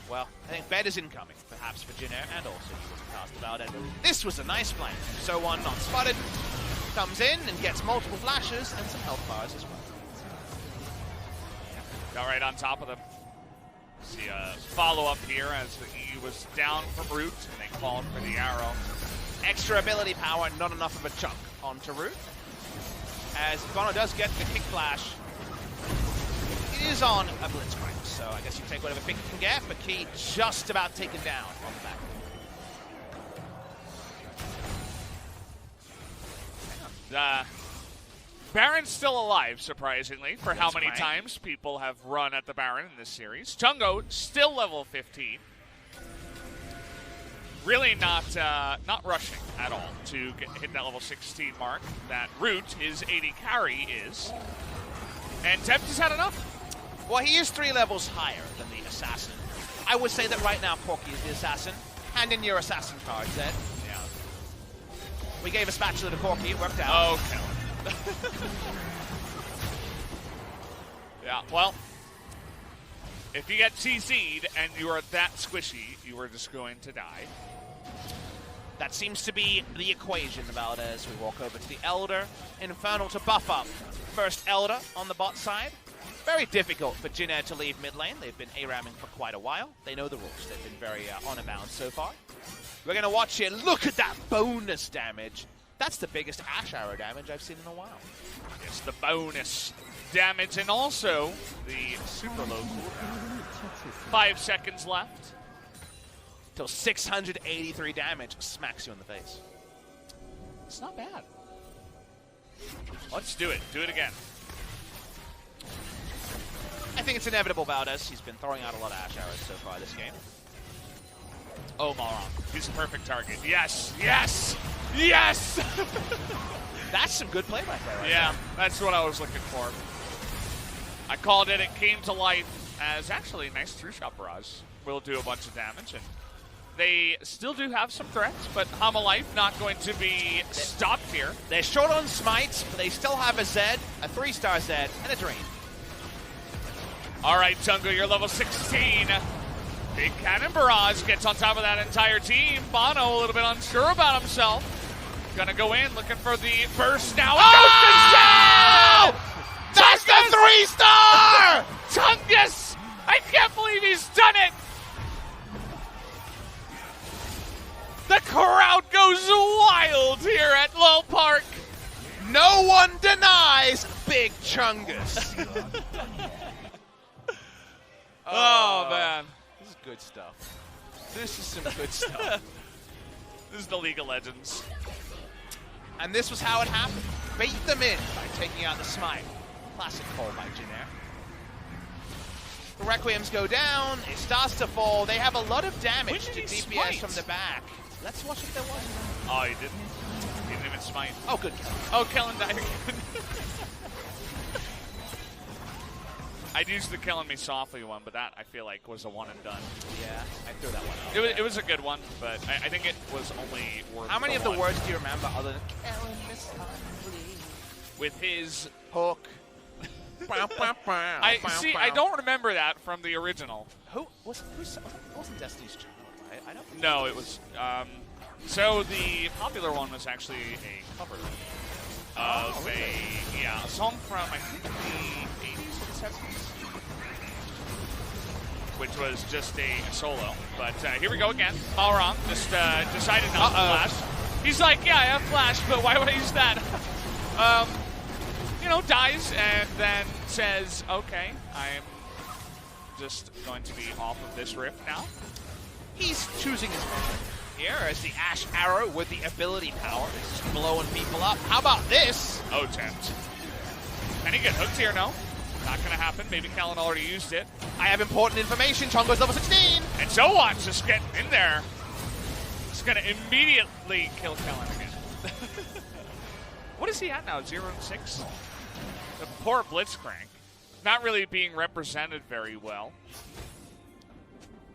Well, I think Bed is incoming, perhaps for Jinner, and also he wasn't cast about it. This was a nice play. So one not spotted, comes in and gets multiple flashes and some health bars as well. Got right on top of them. See a follow-up here as the E was down from Root, and they called for the arrow. Extra ability power, not enough of a chunk onto Root. As Bono does get the kick flash, it is on a Blitzcrank, so I guess you take whatever pick you can get, but Key just about taken down on the back. Baron's still alive, surprisingly, for how many Blitzcrank. times people have run at the Baron in this series. Chungo still level 15. Really not rushing at all to hit that level 16 mark that Root, his 80 carry, is. And Tempt has had enough. Well, he is 3 levels higher than the Assassin. I would say that right now Porky is the Assassin. Hand in your Assassin card, Zed. Yeah. We gave a spatula to Porky, it worked out. Okay. Yeah, well, if you get CC'd and you are that squishy, you are just going to die. That seems to be the equation, Valdez. We walk over to the Elder. Infernal to buff up. First Elder on the bot side. Very difficult for Jinner to leave mid lane. They've been A-ramming for quite a while. They know the rules. They've been very on bound so far. We're going to watch it. Look at that bonus damage. That's the biggest Ash Arrow damage I've seen in a while. It's the bonus damage and also the super low cooldown. 5 seconds left. Till 683 damage smacks you in the face. It's not bad. Let's do it. Do it again. I think it's inevitable, Valdez. He's been throwing out a lot of Ash Arrows so far this game. Oh, Malron. He's a perfect target. Yes! Yes! Yes! That's some good play right there. Yeah, that's what I was looking for. I called it. It came to life as actually a nice through-shot barrage. Will do a bunch of damage, and they still do have some threats, but Hanwha not going to be stopped here. They're short on smites, but they still have a Zed, a 3-star Zed, and a Dream. All right, Chungo, you're level 16. Big Cannon Barrage gets on top of that entire team. Bono a little bit unsure about himself. Gonna go in, looking for the burst now. Oh! That's the 3-star! Chungus! I can't believe he's done it! The crowd goes wild here at Low Park. No one denies Big Chungus. Oh, man. This is good stuff. This is some good stuff. This is the League of Legends. And this was how it happened. Bait them in by taking out the smite. Classic call by Jinner. The Requiems go down. It starts to fall. They have a lot of damage to DPS smite? from the back. Let's watch if there was. Oh, he didn't. He didn't even smite. Oh, good. Oh, Kellen died again. I'd use the Killing Me Softly one, but that I feel like was a one and done. Yeah, I threw that one out. It was a good one, but I think it was only worth How many of the one. words do you remember other than Kellen this time, please? With his hook. I don't remember that from the original. Who wasn't Destiny's Child, right? I don't. No, it was. So the popular one was actually a cover of a song from I think the 80s or 70s, which was just a solo. But here we go again. Malron just decided not to flash. He's like, yeah, I have flash, but why would I use that? Dies and then says, okay, I'm just going to be off of this rift now. He's choosing his mission. here as the Ash Arrow with the ability power is just blowing people up. How about this? Oh, tempt. Can he get hooked here? No. Not going to happen. Maybe Kellen already used it. I have important information. Chongo's level 16. And Zowat's just getting in there. He's going to immediately kill Kellen again. What is he at now? 0-6? The poor Blitzcrank. Not really being represented very well.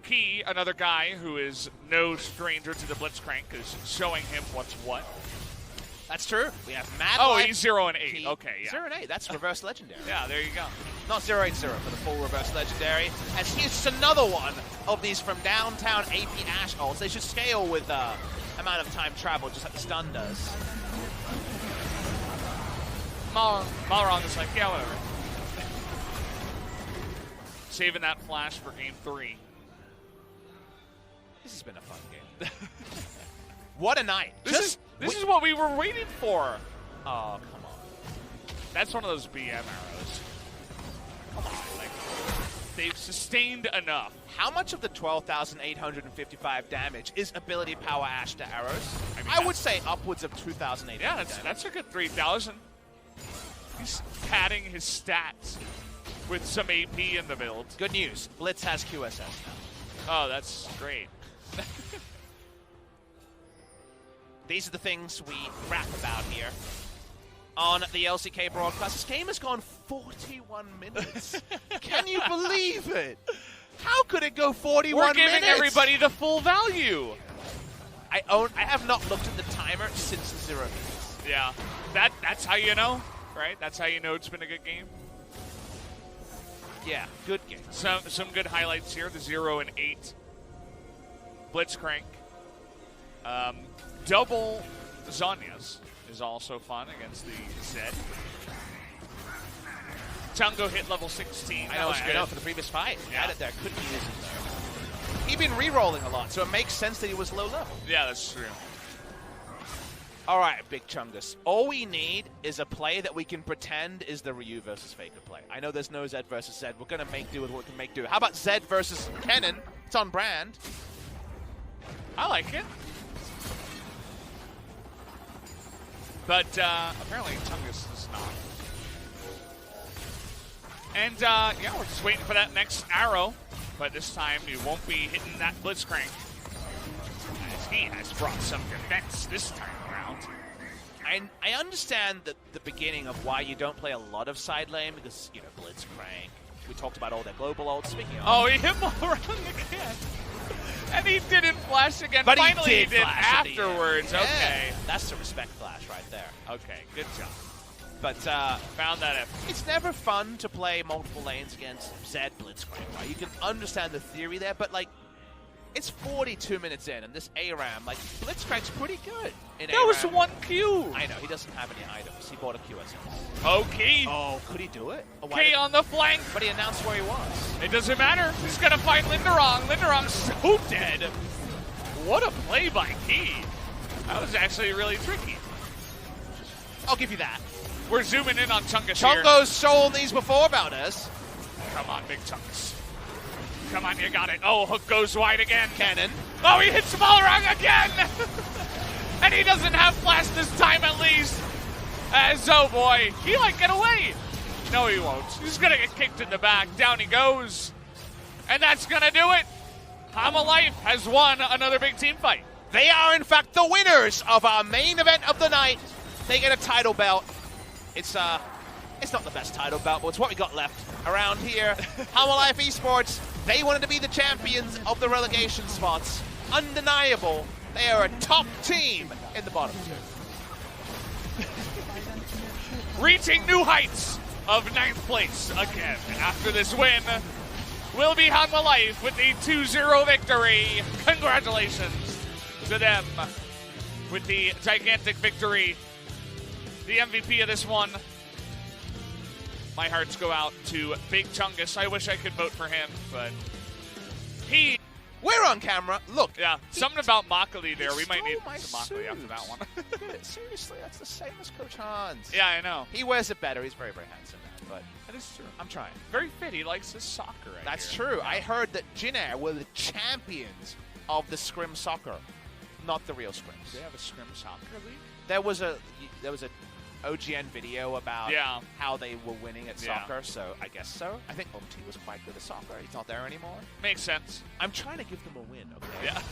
Key, another guy who is no stranger to the Blitzcrank, is showing him what's what. That's true. We have Mad Oh, Life, he's 0 and 8. Key. Okay, yeah. 0 and 8. That's reverse legendary. Yeah, there you go. Not 080 for the full reverse legendary. As here's just another one of these from downtown AP Ash ults. They should scale with amount of time travel, just like the stun does. Malrong is like, yeah, whatever. Saving that flash for game 3. This has been a fun game. What a night. This is what we were waiting for. Oh, come on. That's one of those BM arrows. Come on, like, they've sustained enough. How much of the 12,855 damage is ability power Ash to arrows? I mean, I would say upwards of 2,800 Yeah, damage. that's a good 3,000. He's padding his stats with some AP in the build. Good news. Blitz has QSS now. Oh, that's great. These are the things we rap about here on the LCK broadcast. This game has gone 41 minutes. Can you believe it? How could it go 41 minutes? We're giving everybody the full value. I have not looked at the timer since 0 minutes. Yeah, that's how you know, right? That's how you know it's been a good game. Yeah, good game. Some good highlights here. The 0 and 8 Blitzcrank. Double Zhonya's is also fun against the Zed. Chongo hit level 16. I know, for the previous fight. He had it there. Couldn't use it though. He'd been re-rolling a lot, so it makes sense that he was low level. Yeah, that's true. All right, Big Chungus. All we need is a play that we can pretend is the Ryu versus Faker play. I know there's no Zed versus Zed. We're going to make do with what we can make do. How about Zed versus Kennen? It's on brand. I like it. But apparently Chungus is not. And yeah, we're just waiting for that next arrow. But this time he won't be hitting that Blitzcrank. As he has brought some defense this time around. I understand the beginning of why you don't play a lot of side lane because, you know, Blitzcrank. We talked about all their global ults. Speaking of... Oh, he hit Malrong again. And he didn't flash again. But finally he did afterwards. Yeah. Okay. That's the respect flash right there. Okay, good job. But found that effort. It's never fun to play multiple lanes against Zed Blitzcrank, right? You can understand the theory there, but like, it's 42 minutes in, and this ARAM, like, Blitzcrank's pretty good in That ARAM. was one Q. I know, he doesn't have any items. He bought a QSS. Okay. Oh, could he do it? Oh, Key on the flank. But he announced where he was. It doesn't matter. He's going to find Linderong. Linderong's so dead. What a play by Key. That was actually really tricky. I'll give you that. We're zooming in on Chungus here. Chongo's shown these before about us. Come on, big Chungus. Come on, you got it. Oh, hook goes wide again. Kennen. Oh, he hits Malrong again! And he doesn't have flash this time at least. Oh boy, he might get away. No, he won't. He's gonna get kicked in the back. Down he goes. And that's gonna do it. Hanwha Life has won another big team fight. They are, in fact, the winners of our main event of the night. They get a title belt. It's not the best title belt, but it's what we got left around here. Hanwha Life Esports, they wanted to be the champions of the relegation spots. Undeniable. They are a top team in the bottom two. Reaching new heights of 9th place again. After this win, will be Hanwha Life with the 2-0 victory. Congratulations to them with the gigantic victory. The MVP of this one. My hearts go out to Big Chungus. I wish I could vote for him, but he... We're on camera. Look. Yeah, something about Makali there. We might stole need my some Makali after suit. that one. Seriously, that's the same as Coach Hans. Yeah, I know. He wears it better. He's very, very handsome now, but That is true. I'm trying. Very fit. He likes his soccer. That's true. I heard that Jin Air were the champions of the scrim soccer. not the real scrims. Do they have a scrim soccer league? There was a OGN video about how they were winning at soccer, so I guess so. I think OMT was quite good at soccer. He's not there anymore. Makes sense. I'm trying to give them a win, okay? Yeah.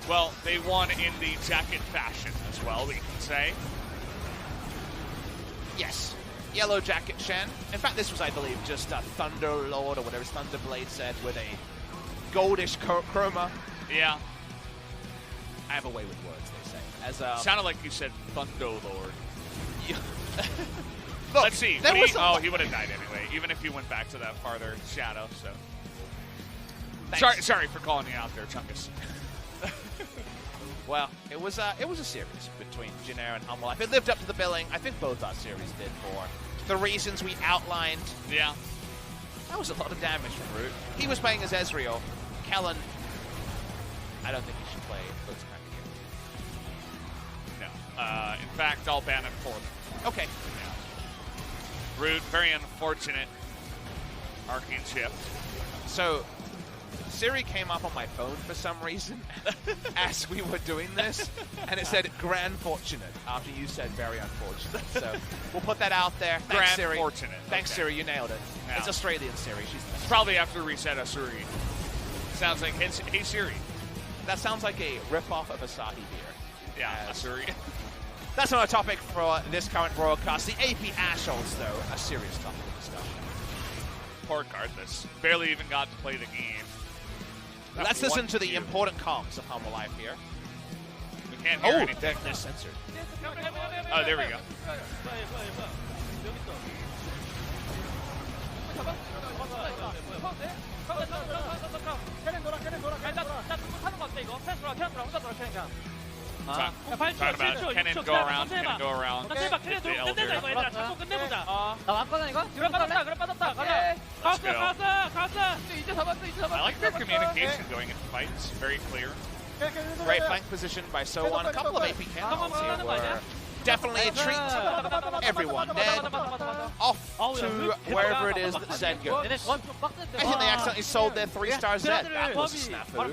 Well, they won in the jacket fashion as well, we can say. Yes. Yellow jacket Shen. In fact, this was, I believe, just a Thunder Lord or whatever Thunderblade said with a goldish chroma. Yeah. I have a way with words, they say. As sounded like you said Thunder Lord. Look, let's see. He would have died anyway, even if he went back to that farther shadow. So, sorry for calling you out there, Chungus. Well, it was a series between Jinair and Hanwha. If it lived up to the billing, I think both our series did for the reasons we outlined. Yeah. That was a lot of damage from Root. He was playing as Ezreal. Kellen, I don't think he should play those kind of games. No. In fact, I'll ban it for them. Okay. Yeah. Root, very unfortunate. Arcane Shift. So, Siri came up on my phone for some reason as we were doing this, and it said "grand fortunate" after you said "very unfortunate." So we'll put that out there. Thanks, Siri. Fortunate. Thanks, Siri. You nailed it. Yeah. It's Australian Siri. She's it's probably after reset of Siri. Sounds like hey Siri. That sounds like a rip-off of Asahi beer. Yeah, Siri. That's not a topic for this current broadcast. The AP Ashe also a serious topic of discussion. Poor Karthus. Barely even got to play the game. Let's listen to the important comms of Hanwha Live here. We can't hear anything. They're censored. Oh, there we go. Talking about Kennen go around. The elder. Let's go. I like their communication going into fights. Very clear. Great flank position by So1. A couple of AP cannons here were definitely a treat. Everyone dead. Off to wherever it is that Zed goes. I think they accidentally sold their 3-star Zed. That was a snafu.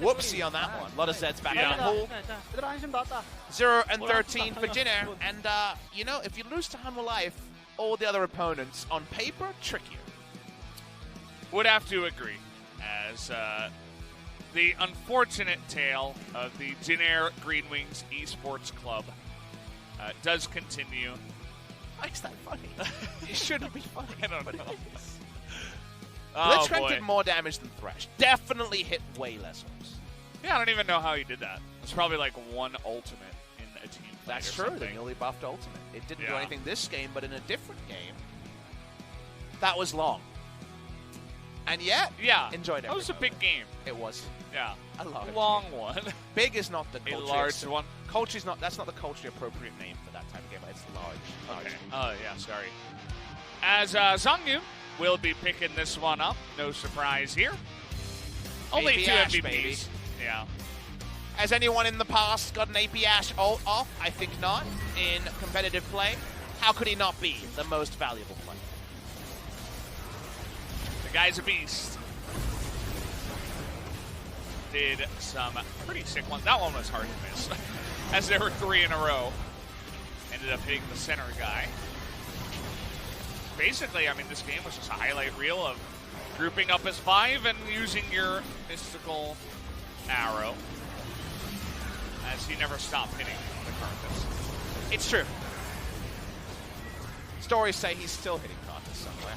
Whoopsie on that one. A lot of Zeds back in the pool. 0 and 13 for Jinair. And, you know, if you lose to Hanwha Life, all the other opponents, on paper, trickier. Would have to agree. As the unfortunate tale of the Jinair Green Wings Esports Club does continue. Why is that funny? It shouldn't be funny. I don't know. Blitzcrank did more damage than Thresh. Definitely hit way less hooks. Yeah, I don't even know how he did that. It's probably like one ultimate in a team fight. That's true, the newly buffed ultimate. It didn't do anything this game, but in a different game, that was long. And yet, enjoyed it. That was a big game. It was. Yeah. A large long game. one. Big is not the culture. A large one. Culture's not. That's not the culturally appropriate name for that type of game. It's large. Okay. Oh yeah, sorry. As Zhongyu will be picking this one up. No surprise here. Only AP 2 Ashe, MVPs. baby. Yeah. Has anyone in the past got an AP Ashe ult off? I think not. In competitive play, how could he not be the most valuable player? The guy's a beast. Did some pretty sick ones. That one was hard to miss, as there were 3 in a row. Ended up hitting the center guy. Basically, I mean, this game was just a highlight reel of grouping up as 5 and using your mystical arrow, as he never stopped hitting the Karthus. It's true. Stories say he's still hitting Karthus somewhere.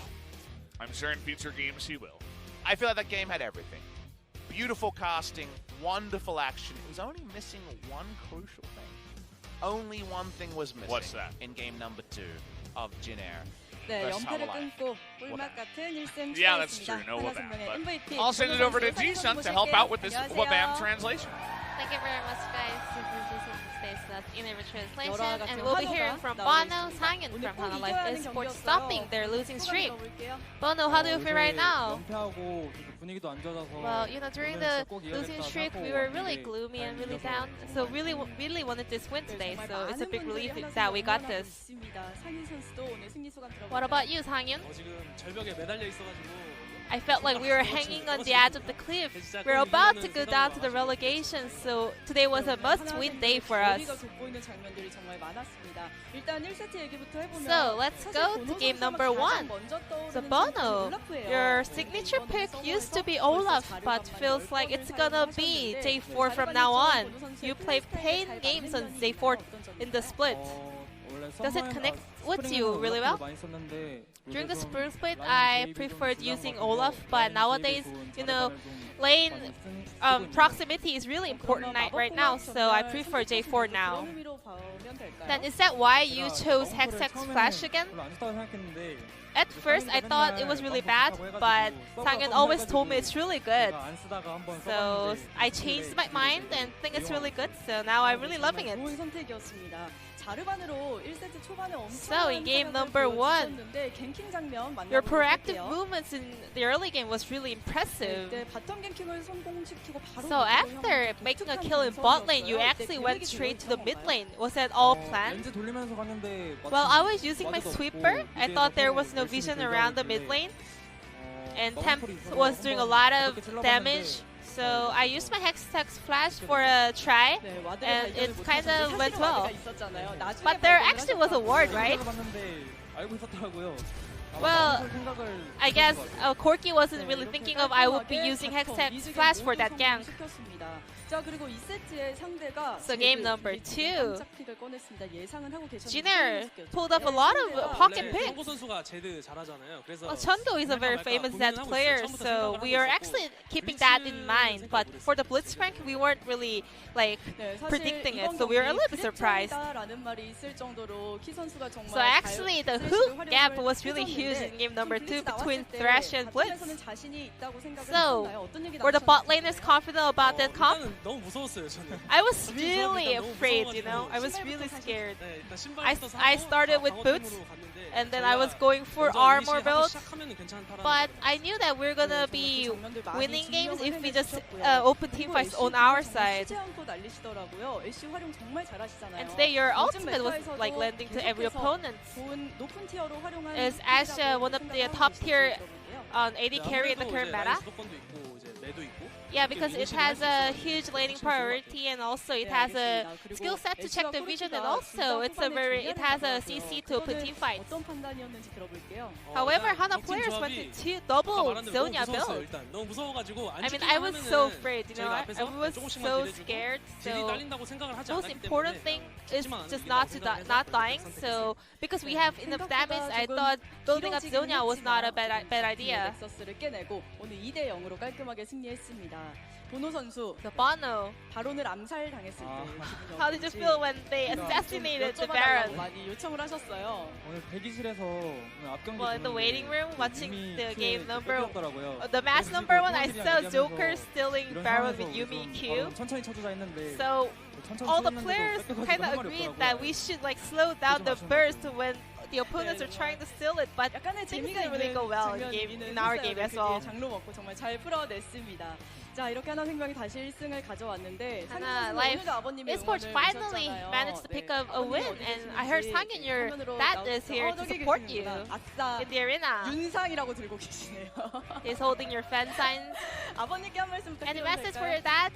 I'm sure in future games he will. I feel like that game had everything. Beautiful casting, wonderful action. It was only missing one crucial thing. Only one thing was missing. What's that? In game number 2 of Jinair. 네, 연패를 끊고 꿀맛 같은 1승 Yeah, that's true. No 하나선수의 Wabam. MVP. I'll send it over to G-Sun to help out with this Wabam translation. Thank you very much, guys. This is Jason Stays that in every translation, 너랑 and 같은 we'll be 한우가 hearing from 나오고 Bono, 있습니다. Sangin 오늘 from 꼭 Hanwha 이겨야 Life 하는 Esports, 경기였어요. stopping their losing streak. 들어볼게요. Bono, how do you feel right now? 연패하고 분위기도 안 좋아서 Well, you know, during the losing streak, we were really gloomy and really down. So really wanted this win today. So it's a big relief that we got this. 상인 선수도 오늘 승리 소감 들어볼게요. What about you, Sangin? 지금 절벽에 매달려 있어가지고 I felt like we were hanging on the edge of the cliff. We're about to go down to the relegation, so today was a must-win day for us. So let's go to game number 1. So Bono, your signature pick used to be Olaf, but feels like it's gonna be J4 from now on. You play 10 games on J4 in the split. Does it connect with you really well? During the split, I preferred using Olaf, but nowadays, you know, lane proximity is really important right now, so I prefer J4 now. Then is that why you chose Hex Flash again? At first, I thought it was really bad, but Sang-yeon always told me it's really good. So I changed my mind and think it's really good, so now I'm really loving it. So in game number 1, your proactive movements in the early game was really impressive. So after making a kill in bot lane, you actually went straight to the mid lane. Was that all planned? Well, I was using my sweeper. I thought there was no vision around the mid lane, and Temp was doing a lot of damage. So I used my Hex Flash for a try, and it kind of went well. But there actually was a ward, right? Well, I guess Corky wasn't really thinking of I would be using Hex Flash for that gank. So game number 2, Jinner pulled up a lot of pocket picks. Well, Chundu is a very famous Zed player, so we are actually keeping that in mind. But for the Blitzcrank, we weren't really like predicting it, so we were a little bit surprised. So actually, the hook gap was really huge in game number 2 between Thresh and Blitz. So were the bot laners confident about that comp? I was really afraid, you know. I was really scared. I started with boots, and then I was going for armor build. But I knew that we're gonna be winning games if we just open teamfights on our side. And today your ultimate was like landing to every opponent. Is Ash one of the top tier on AD carry in the current meta? Yeah, because it has a huge laning priority, and also it has a skill set to check the vision, and also it has a CC to open team fights. However, Hanwha players went to double Zonia build. I mean, I was so afraid, you know, I was so scared. So most important thing is just not dying. So because we have enough damage, I thought building up Zonia was not a bad idea. The Bono. How did you feel when they assassinated the Baron? Well, in the waiting room, watching the game the match number 1, I saw Joker stealing Baron with Yumi Q. So all the players kind of agreed that we should like slow down the burst when the opponents are trying to steal it, but things didn't really go well in our game as well. Hanwha Life Esports finally managed to pick up a win, and I heard Sang-yeon, your dad is here to support you in the arena. He's holding your fan signs. Any message for your dad?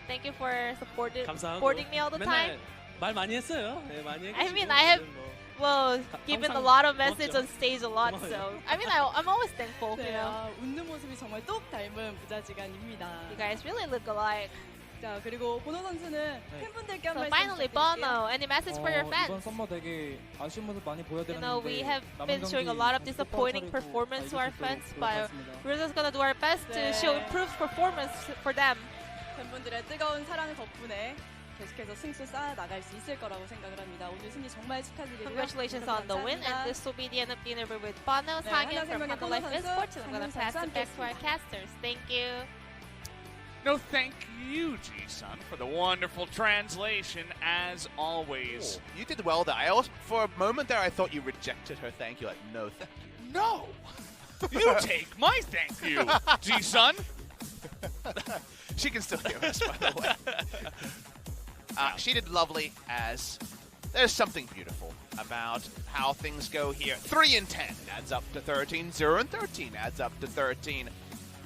Thank you for supporting me all the time. I mean, I have given a lot of message on stage a lot, so I mean, I'm always thankful, you know. You guys really look alike. So finally, Bono, any message for your fans? You know, we have been showing a lot of disappointing performance to our fans, but we're just gonna do our best to show improved performance for them. Congratulations on the win, and this will be the end of the interview with Bono, Sang-yeon from Hanwha Life Esports, and I'm going to pass it back to our casters. Thank you. No, thank you, Ji-sun, for the wonderful translation, as always. You did well there. For a moment there, I thought you rejected her thank you. Like, no, thank you. No! You take my thank you, Ji-sun. She can still hear us, by the way. She did lovely as there's something beautiful about how things go here. 3 and 10 adds up to 13. 0 and 13 adds up to 13.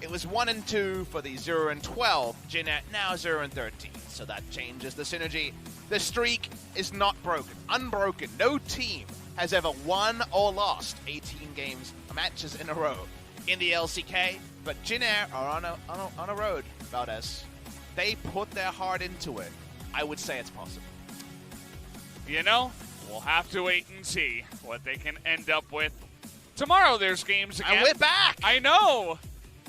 It was 1 and 2 for the 0 and 12. Jeanette now 0 and 13. So that changes the synergy. The streak is not broken. Unbroken. No team has ever won or lost 18 matches in a row in the LCK. But Jin-Air are on a road, Valdez. They put their heart into it. I would say it's possible. You know, we'll have to wait and see what they can end up with. Tomorrow there's games again. And we're back! I know!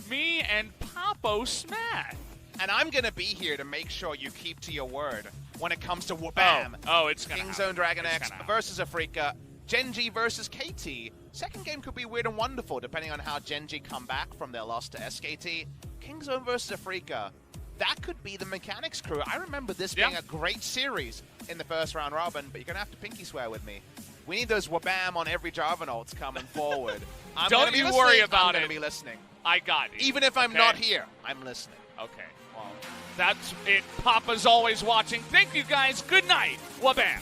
Me and Papo Smath. And I'm going to be here to make sure you keep to your word when it comes to Wabam. Oh, it's going to King Zone Dragon X versus Afrika. Genji versus KT. Second game could be weird and wonderful depending on how Genji come back from their loss to SKT. King Zone versus Afrika. That could be the Mechanics crew. I remember this being a great series in the first round robin, but you're going to have to pinky swear with me. We need those Wabam on every Jarvanolts coming forward. Don't you worry about it. I'm going to be listening. I got you. Even if I'm not here, I'm listening. Okay, well, that's it. Papa's always watching. Thank you guys. Good night. Wabam.